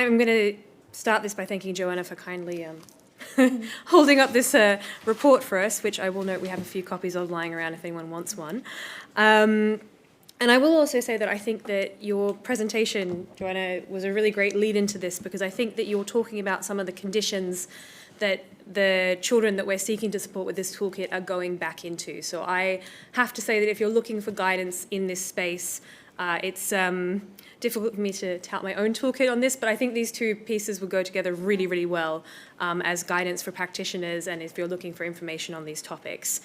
I'm going to start this by thanking Joanna for kindly holding up this report for us, which I will note we have a few copies of lying around if anyone wants one. And I will also say that I think that your presentation, Joanna, was a really great lead into this, because I think that you're talking about some of the conditions that the children that we're seeking to support with this toolkit are going back into. So I have to say that if you're looking for guidance in this space, it's difficult for me to tout my own toolkit on this, but I think these two pieces will go together really, really well as guidance for practitioners and if you're looking for information on these topics.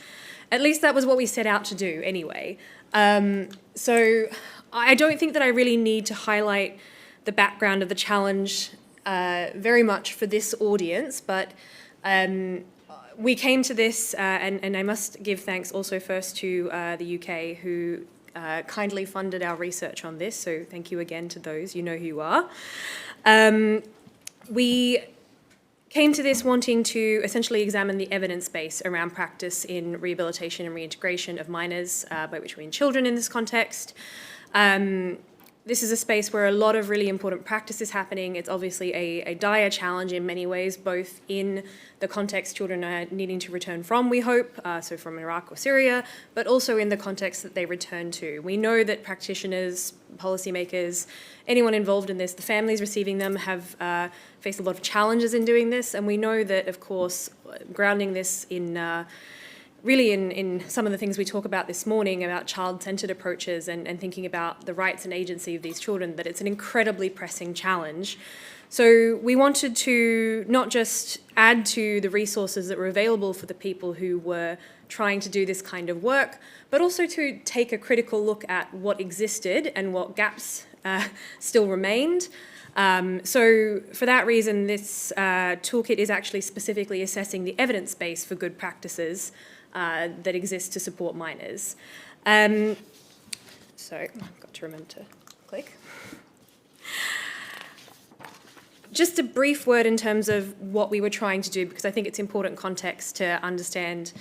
At least that was what we set out to do anyway. So I don't think that I really need to highlight the background of the challenge very much for this audience, but we came to this, and I must give thanks also first to the UK, who kindly funded our research on this, so thank you again to those, you know who you are. We came to this wanting to essentially examine the evidence base around practice in rehabilitation and reintegration of minors, by which we mean children in this context. This is a space where a lot of really important practice is happening. It's obviously a dire challenge in many ways, both in the context children are needing to return from, we hope, so from Iraq or Syria, but also in the context that they return to. We know that practitioners, policymakers, anyone involved in this, the families receiving them have faced a lot of challenges in doing this, and we know that, of course, grounding this in really in some of the things we talk about this morning about child-centred approaches and thinking about the rights and agency of these children, that it's an incredibly pressing challenge. So we wanted to not just add to the resources that were available for the people who were trying to do this kind of work, but also to take a critical look at what existed and what gaps still remained. So for that reason, this toolkit is actually specifically assessing the evidence base for good practices that exist to support minors. So I've got to remember to click. Just a brief word in terms of what we were trying to do, because I think it's important context to understand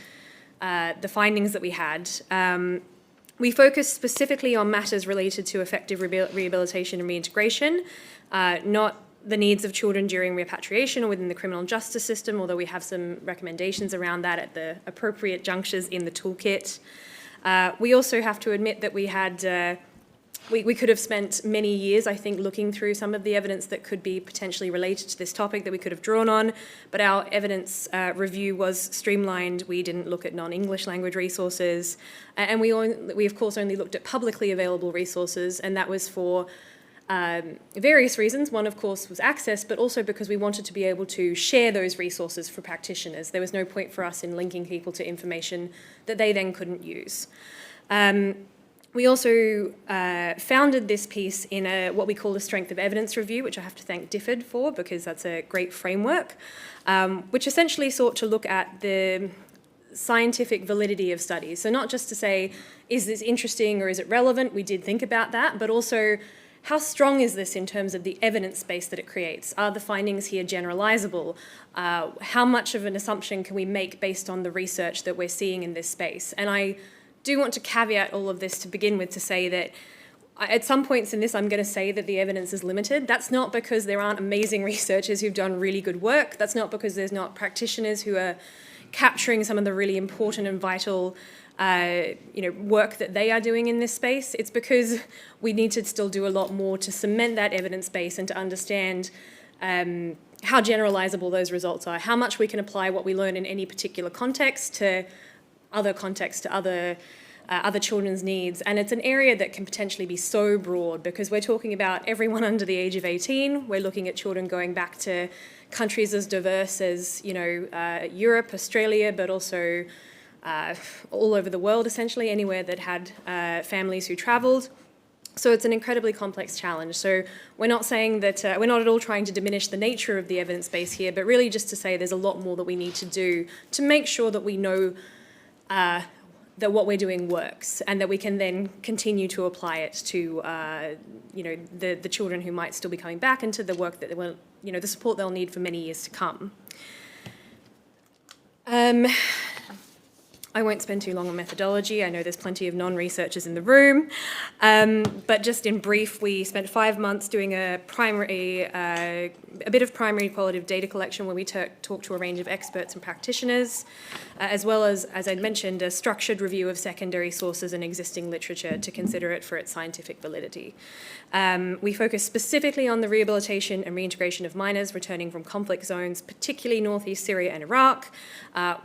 the findings that we had. We focused specifically on matters related to effective rehabilitation and reintegration, not the needs of children during repatriation or within the criminal justice system, although we have some recommendations around that at the appropriate junctures in the toolkit. We also have to admit that we had, we could have spent many years, I think, looking through some of the evidence that could be potentially related to this topic that we could have drawn on, but our evidence review was streamlined. We didn't look at non-English language resources, and we of course only looked at publicly available resources, and that was for various reasons. One, of course, was access, but also because we wanted to be able to share those resources for practitioners. There was no point for us in linking people to information that they then couldn't use. We also founded this piece in what we call a strength of evidence review, which I have to thank DFID for, because that's a great framework, which essentially sought to look at the scientific validity of studies. So not just to say, is this interesting or is it relevant? We did think about that, but also how strong is this in terms of the evidence base that it creates? Are the findings here generalizable? How much of an assumption can we make based on the research that we're seeing in this space? And I do want to caveat all of this to begin with to say that at some points in this, I'm going to say that the evidence is limited. That's not because there aren't amazing researchers who've done really good work. That's not because there's not practitioners who are capturing some of the really important and vital work that they are doing in this space. It's because we need to still do a lot more to cement that evidence base and to understand how generalizable those results are, how much we can apply what we learn in any particular context to other contexts, to other children's needs. And it's an area that can potentially be so broad, because we're talking about everyone under the age of 18. We're looking at children going back to countries as diverse as, Europe, Australia, but also all over the world, essentially, anywhere that had families who travelled. So it's an incredibly complex challenge. So we're not saying that, we're not at all trying to diminish the nature of the evidence base here, but really just to say there's a lot more that we need to do to make sure that we know that what we're doing works, and that we can then continue to apply it to, the children who might still be coming back, and to the work that they will, the support they'll need for many years to come. I won't spend too long on methodology. I know there's plenty of non-researchers in the room. But just in brief, we spent 5 months doing a bit of primary qualitative data collection where we talked to a range of experts and practitioners, as well as I'd mentioned, a structured review of secondary sources and existing literature to consider it for its scientific validity. We focused specifically on the rehabilitation and reintegration of minors returning from conflict zones, particularly northeast Syria and Iraq.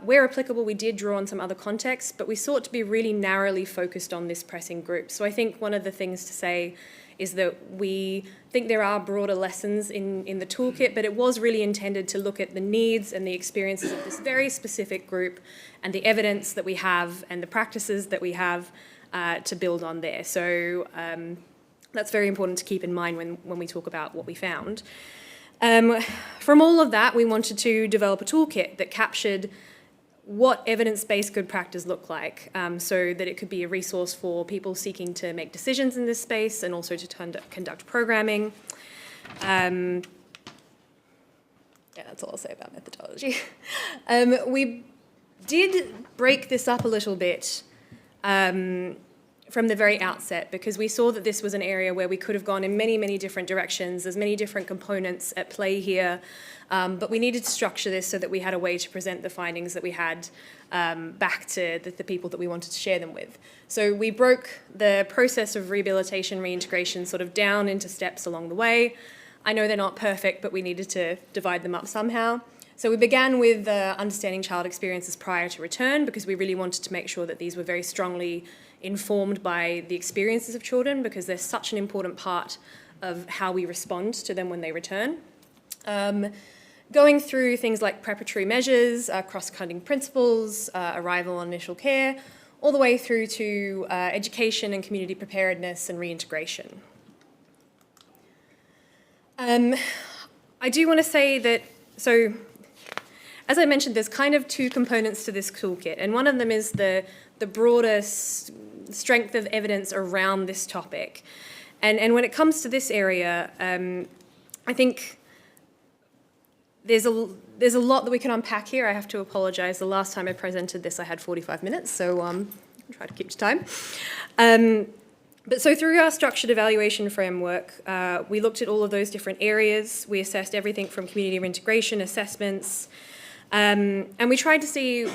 Where applicable, we did draw on some other contexts, but we sought to be really narrowly focused on this pressing group. So I think one of the things to say is that we think there are broader lessons in the toolkit, but it was really intended to look at the needs and the experiences of this very specific group and the evidence that we have and the practices that we have to build on there. So that's very important to keep in mind when we talk about what we found. From all of that, we wanted to develop a toolkit that captured what evidence-based good practice looked like, so that it could be a resource for people seeking to make decisions in this space and also to conduct programming. Yeah, that's all I'll say about methodology. We did break this up a little bit from the very outset, because we saw that this was an area where we could have gone in many, many different directions. There's many different components at play here, but we needed to structure this so that we had a way to present the findings that we had back to the people that we wanted to share them with. So we broke the process of rehabilitation, reintegration sort of down into steps along the way. I know they're not perfect, but we needed to divide them up somehow. So we began with understanding child experiences prior to return, because we really wanted to make sure that these were very strongly informed by the experiences of children, because they're such an important part of how we respond to them when they return. Going through things like preparatory measures, cross-cutting principles, arrival and initial care, all the way through to education and community preparedness and reintegration. I do want to say that, so as I mentioned, there's kind of two components to this toolkit, and one of them is the broader strength of evidence around this topic. And when it comes to this area, I think there's a lot that we can unpack here. I have to apologise. The last time I presented this, I had 45 minutes, so I'll try to keep to time. But so through our structured evaluation framework, we looked at all of those different areas. We assessed everything from community reintegration, assessments, and we tried to see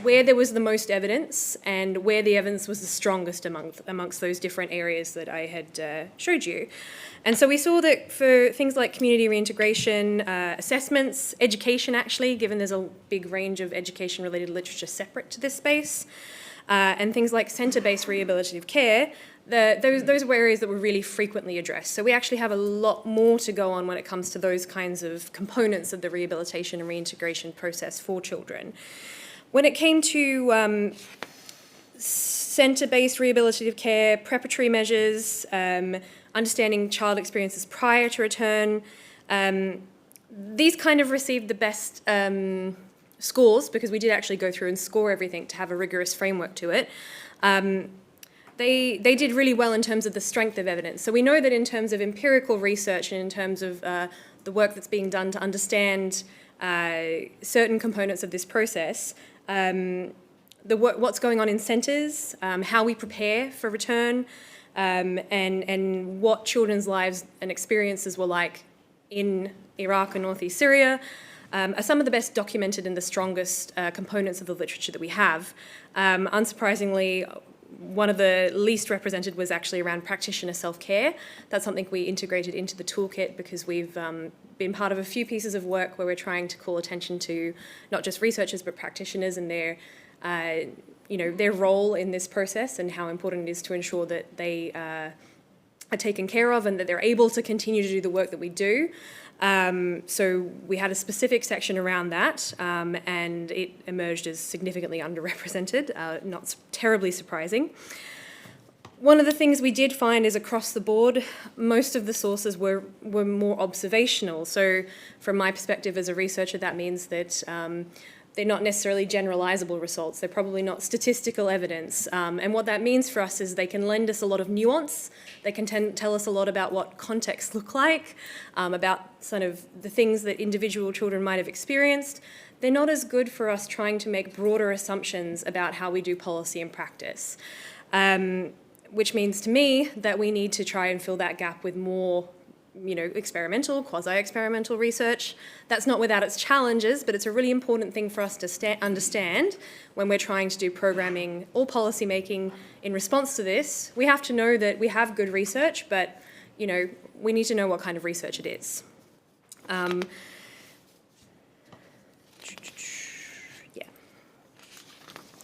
where there was the most evidence and where the evidence was the strongest amongst those different areas that I had showed you. And so we saw that for things like community reintegration, assessments, education actually, given there's a big range of education-related literature separate to this space, and things like centre-based rehabilitative care, those were areas that were really frequently addressed. So we actually have a lot more to go on when it comes to those kinds of components of the rehabilitation and reintegration process for children. When it came to centre-based rehabilitative care, preparatory measures, understanding child experiences prior to return, these kind of received the best scores, because we did actually go through and score everything to have a rigorous framework to it. They did really well in terms of the strength of evidence. So we know that in terms of empirical research and in terms of the work that's being done to understand certain components of this process, what's going on in centres, how we prepare for return, and what children's lives and experiences were like in Iraq and northeast Syria, are some of the best documented and the strongest components of the literature that we have. Unsurprisingly, one of the least represented was actually around practitioner self-care. That's something we integrated into the toolkit because we've been part of a few pieces of work where we're trying to call attention to not just researchers but practitioners and their role in this process and how important it is to ensure that they are taken care of and that they're able to continue to do the work that we do. So we had a specific section around that, and it emerged as significantly underrepresented, not terribly surprising. One of the things we did find is across the board, most of the sources were more observational. So from my perspective as a researcher, that means that they're not necessarily generalizable results. They're probably not statistical evidence. And what that means for us is they can lend us a lot of nuance. They can tell us a lot about what contexts look like, about sort of the things that individual children might have experienced. They're not as good for us trying to make broader assumptions about how we do policy and practice, which means to me that we need to try and fill that gap with more experimental, quasi-experimental research. That's not without its challenges, but it's a really important thing for us to understand when we're trying to do programming or policy making in response to this. We have to know that we have good research, but we need to know what kind of research it is.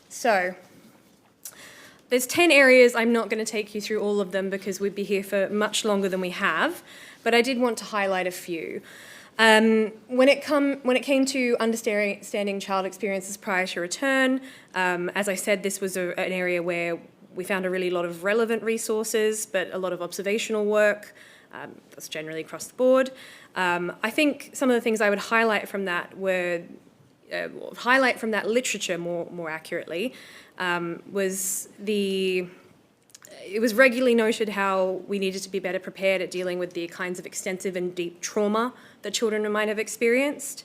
So there's 10 areas. I'm not going to take you through all of them because we'd be here for much longer than we have, but I did want to highlight a few. When it came to understanding child experiences prior to return, as I said, this was an area where we found a really lot of relevant resources, but a lot of observational work. That's generally across the board. I think some of the things I would highlight from that literature more accurately was it was regularly noted how we needed to be better prepared at dealing with the kinds of extensive and deep trauma that children might have experienced,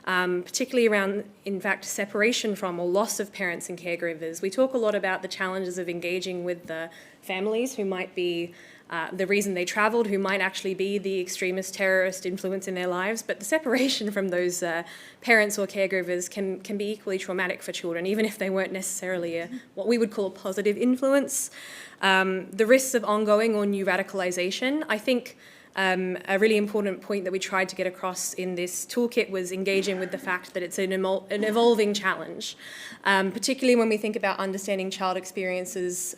particularly around, in fact, separation from or loss of parents and caregivers. We talk a lot about the challenges of engaging with the families who might be the reason they travelled, who might actually be the extremist terrorist influence in their lives, but the separation from those parents or caregivers can be equally traumatic for children, even if they weren't necessarily what we would call a positive influence. The risks of ongoing or new radicalisation. I think a really important point that we tried to get across in this toolkit was engaging with the fact that it's an evolving challenge, particularly when we think about understanding child experiences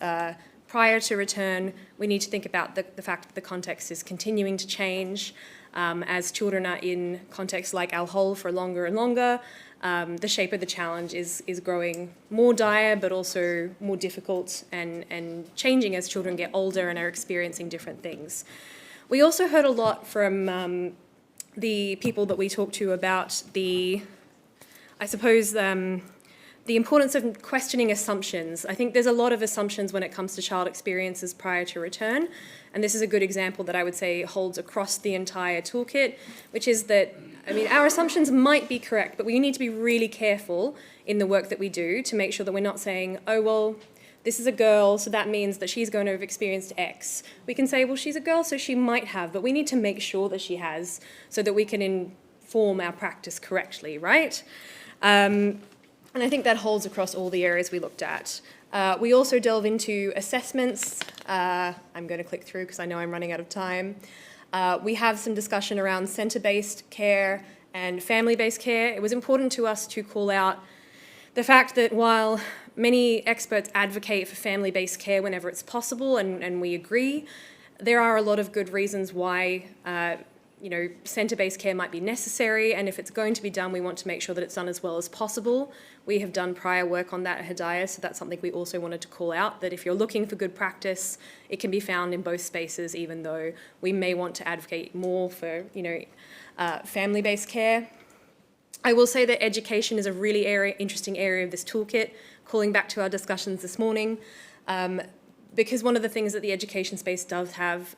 prior to return. We need to think about the fact that the context is continuing to change as children are in contexts like al-Hol for longer and longer. The shape of the challenge is growing more dire, but also more difficult and changing as children get older and are experiencing different things. We also heard a lot from the people that we talked to about the importance of questioning assumptions. I think there's a lot of assumptions when it comes to child experiences prior to return, and this is a good example that I would say holds across the entire toolkit, which is that, our assumptions might be correct, but we need to be really careful in the work that we do to make sure that we're not saying, oh, well, this is a girl, so that means that she's going to have experienced X. We can say, well, she's a girl, so she might have, but we need to make sure that she has so that we can inform our practice correctly, right? And I think that holds across all the areas we looked at. We also delve into assessments. I'm going to click through because I know I'm running out of time. We have some discussion around centre-based care and family-based care. It was important to us to call out the fact that while many experts advocate for family-based care whenever it's possible, and we agree, there are a lot of good reasons why centre-based care might be necessary, and if it's going to be done, we want to make sure that it's done as well as possible. We have done prior work on that at Hedayah, so that's something we also wanted to call out, that if you're looking for good practice, it can be found in both spaces, even though we may want to advocate more for, family-based care. I will say that education is a really interesting area of this toolkit, calling back to our discussions this morning, because one of the things that the education space does have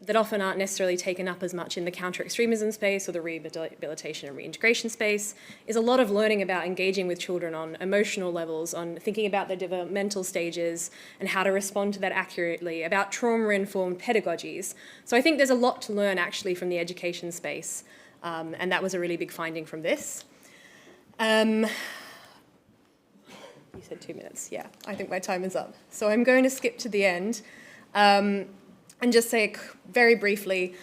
that often aren't necessarily taken up as much in the counter-extremism space or the rehabilitation and reintegration space is a lot of learning about engaging with children on emotional levels, on thinking about their developmental stages and how to respond to that accurately, about trauma-informed pedagogies. So I think there's a lot to learn actually from the education space, and that was a really big finding from this. You said 2 minutes, yeah, I think my time is up. So I'm going to skip to the end. And just say very briefly,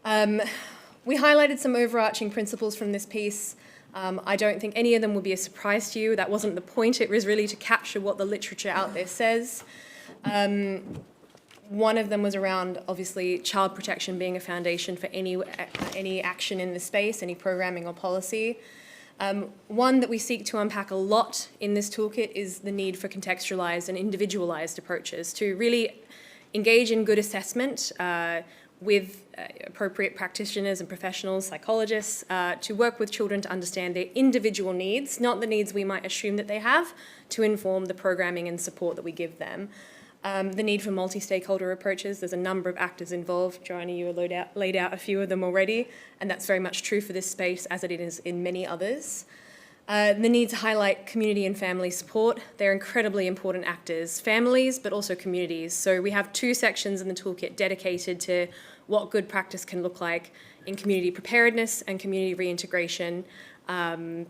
we highlighted some overarching principles from this piece. I don't think any of them will be a surprise to you. That wasn't the point. It was really to capture what the literature out there says. One of them was around, obviously, child protection being a foundation for any action in the space, any programming or policy. One that we seek to unpack a lot in this toolkit is the need for contextualized and individualized approaches to really engage in good assessment with appropriate practitioners and professionals, psychologists, to work with children to understand their individual needs, not the needs we might assume that they have, to inform the programming and support that we give them. The need for multi-stakeholder approaches, there's a number of actors involved. Joanna, you laid out a few of them already, and that's very much true for this space as it is in many others. The need to highlight community and family support. They're incredibly important actors, families, but also communities. So we have 2 sections in the toolkit dedicated to what good practice can look like in community preparedness and community reintegration. And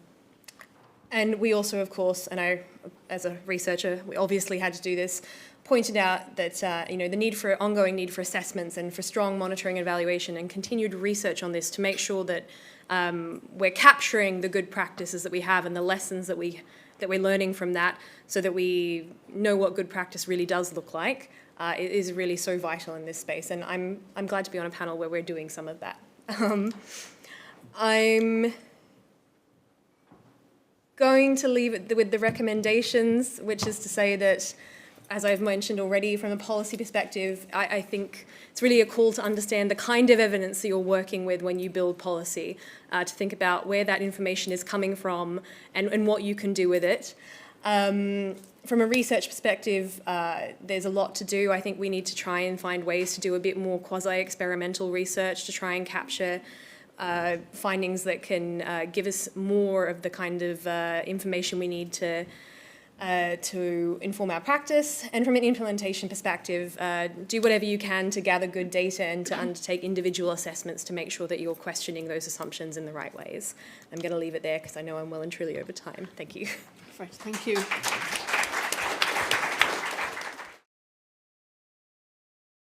we also, of course, and I, as a researcher, we obviously had to do this, pointed out that the ongoing need for assessments and for strong monitoring and evaluation and continued research on this to make sure that we're capturing the good practices that we have and the lessons that we're learning from that, so that we know what good practice really does look like. It is really so vital in this space, and I'm glad to be on a panel where we're doing some of that. I'm going to leave it with the recommendations, which is to say that, as I've mentioned already, from a policy perspective, I think it's really a call to understand the kind of evidence that you're working with when you build policy, to think about where that information is coming from and what you can do with it. From a research perspective, there's a lot to do. I think we need to try and find ways to do a bit more quasi-experimental research to try and capture findings that can give us more of the kind of information we need to inform our practice. And from an implementation perspective, do whatever you can to gather good data and to undertake individual assessments to make sure that you're questioning those assumptions in the right ways. I'm going to leave it there because I know I'm well and truly over time. Thank you. Right, thank you.